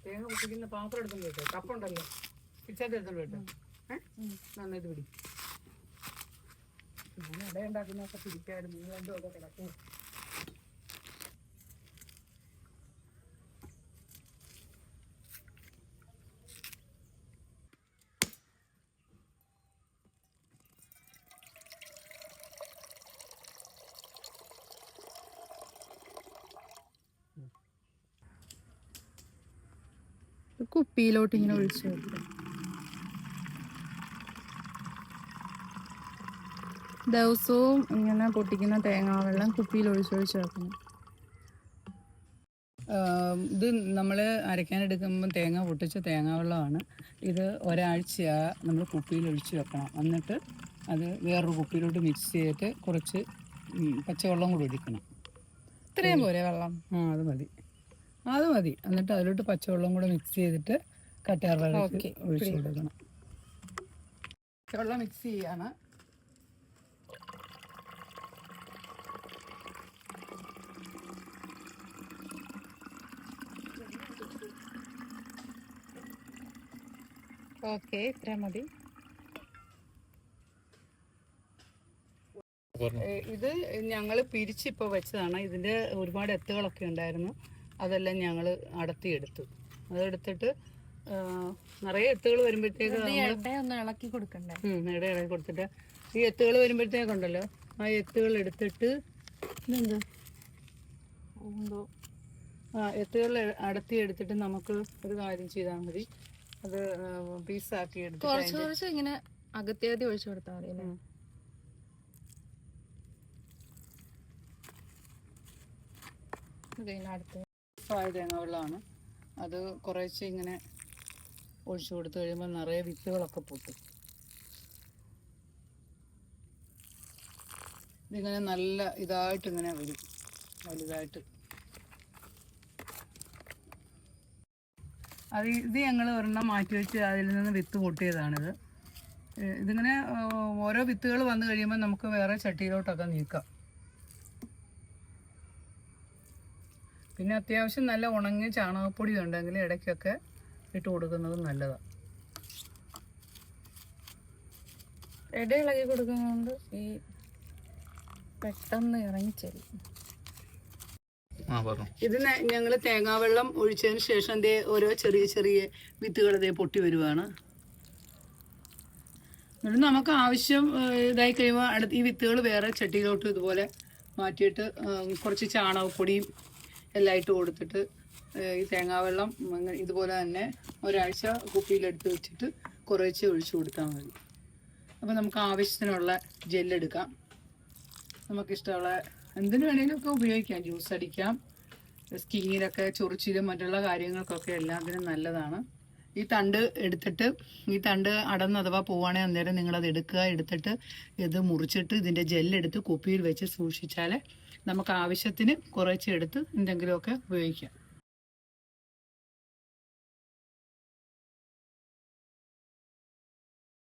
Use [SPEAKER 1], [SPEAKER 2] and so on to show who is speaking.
[SPEAKER 1] തേങ്ങ പൊട്ടിക്കുന്ന പാത്രം എടുത്തോണ്ട് കേട്ടോ, കപ്പുണ്ടല്ലോ പിച്ചാത്തി എടുത്തോണ്ട് കേട്ടോ. നന്നായിട്ട് പിടി. ഞാൻ ഇടയുണ്ടാക്കുന്നൊക്കെ പിടിക്കായിരുന്നു, നിങ്ങൾ രണ്ടും ഒക്കെ കിടക്കും.
[SPEAKER 2] കുപ്പിയിലോട്ട് ഇങ്ങനെ ഒഴിച്ചു വെക്കും. ദിവസവും ഇങ്ങനെ പൊട്ടിക്കുന്ന തേങ്ങാവെള്ളം കുപ്പിയിൽ ഒഴിച്ചൊഴിച്ച് വെക്കണം.
[SPEAKER 1] ഇത് നമ്മൾ അരയ്ക്കാനെടുക്കുമ്പം തേങ്ങ പൊട്ടിച്ച തേങ്ങാവെള്ളമാണ്. ഇത് ഒരാഴ്ച നമ്മൾ കുപ്പിയിൽ ഒഴിച്ച് വെക്കണം. എന്നിട്ട് അത് വേറൊരു കുപ്പിയിലോട്ട് മിക്സ് ചെയ്തിട്ട് കുറച്ച് പച്ചവെള്ളം കൂടി ഒഴിക്കണം.
[SPEAKER 2] ഇത്രയും പോരെ വെള്ളം?
[SPEAKER 1] അത് മതി, അത് മതി. എന്നിട്ട് അതിലോട്ട് പച്ചവെള്ളം കൂടെ മിക്സ് ചെയ്തിട്ട് കറ്റാർ വാഴ ഒഴിച്ച് കൊടുക്കണം. പച്ചവെള്ളം മിക്സ് ചെയ്യാണ്.
[SPEAKER 2] ഓക്കെ, ഇത്രയും മതി.
[SPEAKER 1] ഇത് ഞങ്ങൾ പിരിച്ചിപ്പോൾ വെച്ചതാണ്. ഇതിൻ്റെ ഒരുപാട് എത്തുകളൊക്കെ ഉണ്ടായിരുന്നു, അതെല്ലാം ഞങ്ങൾ അടത്തിയെടുത്തു. അതെടുത്തിട്ട് നിറയെ എത്തുകൾ വരുമ്പോഴത്തേക്ക്
[SPEAKER 2] ഒന്ന് ഇളക്കി കൊടുക്കണ്ടേ?
[SPEAKER 1] ഇളക്കി കൊടുത്തിട്ട് ഈ എത്തുകൾ വരുമ്പോഴത്തേക്കുണ്ടല്ലോ, ആ എത്തുകൾ എടുത്തിട്ട് ഇതെന്താ എത്തുകൾ അടത്തിയെടുത്തിട്ട് നമുക്ക് ഒരു കാര്യം ചെയ്താൽ മതി. അത് പീസാക്കി എടുത്ത്
[SPEAKER 2] ഇങ്ങനെ അകത്തേതി ഒഴിച്ചു കൊടുത്താൽ മതി അല്ലേ?
[SPEAKER 1] തേങ്ങാവെള്ളമാണ്. അത് കുറേശ്ശെ ഇങ്ങനെ ഒഴിച്ചു കൊടുത്തു കഴിയുമ്പോൾ നിറയെ വിത്തുകളൊക്കെ പൊട്ടും. ഇതിങ്ങനെ നല്ല ഇതായിട്ട് ഇങ്ങനെ വരും, വലുതായിട്ട്. ഇത് ഞങ്ങൾ ഒരെണ്ണം മാറ്റി വെച്ച് അതിൽ നിന്ന് വിത്ത് പൊട്ടിയതാണിത്. ഇതിങ്ങനെ ഓരോ വിത്തുകൾ വന്നു കഴിയുമ്പോൾ നമുക്ക് വേറെ ചട്ടിയിലോട്ടൊക്കെ നീക്കാം. പിന്നെ അത്യാവശ്യം നല്ല ഉണങ്ങിയ ചാണകപ്പൊടി ഉണ്ടെങ്കിൽ ഇടയ്ക്കൊക്കെ ഇട്ട് കൊടുക്കുന്നത് നല്ലതാണ്.
[SPEAKER 2] ഇളകി കൊടുക്കുന്നതുകൊണ്ട് ഈ പെട്ടെന്ന് ഇറങ്ങിച്ചെല്ലും.
[SPEAKER 1] ഇതിന് ഞങ്ങൾ തേങ്ങാവെള്ളം ഒഴിച്ചതിന് ശേഷം ഓരോ ചെറിയ ചെറിയ വിത്തുകൾ പൊട്ടി വരുവാണ്. എന്നിട്ട് നമുക്ക് ആവശ്യം ഇതായി കഴിയുമ്പോൾ ഈ വിത്തുകൾ വേറെ ചട്ടിയിലോട്ട് ഇതുപോലെ മാറ്റിയിട്ട് കുറച്ച് ചാണകപ്പൊടിയും എല്ലാം ഇട്ട് കൊടുത്തിട്ട് ഈ തേങ്ങാവെള്ളം ഇതുപോലെ തന്നെ ഒരാഴ്ച കുപ്പിയിലെടുത്ത് വെച്ചിട്ട് കുറേശ്ശെ ഒഴിച്ചു കൊടുത്താൽ മതി. അപ്പോൾ നമുക്ക് ആവശ്യത്തിനുള്ള ജെല്ലെടുക്കാം. നമുക്കിഷ്ടമുള്ള എന്തിനു വേണമെങ്കിലും ഒക്കെ ഉപയോഗിക്കാം. ജ്യൂസ് അടിക്കാം, സ്കിന്നിലൊക്കെ ചൊറിച്ചിലും മറ്റുള്ള കാര്യങ്ങൾക്കൊക്കെ എല്ലാത്തിനും നല്ലതാണ്. ഈ തണ്ട് എടുത്തിട്ട് ഈ തണ്ട് അടന്ന് അഥവാ പോവുകയാണെങ്കിൽ അന്നേരം നിങ്ങളത് എടുത്തിട്ട് ഇത് മുറിച്ചിട്ട് ഇതിൻ്റെ ജെല്ലെടുത്ത് കുപ്പിയിൽ വെച്ച് സൂക്ഷിച്ചാൽ നമുക്ക് ആവശ്യത്തിന് കുറച്ചെടുത്ത് എന്തെങ്കിലുമൊക്കെ ഉപയോഗിക്കാം.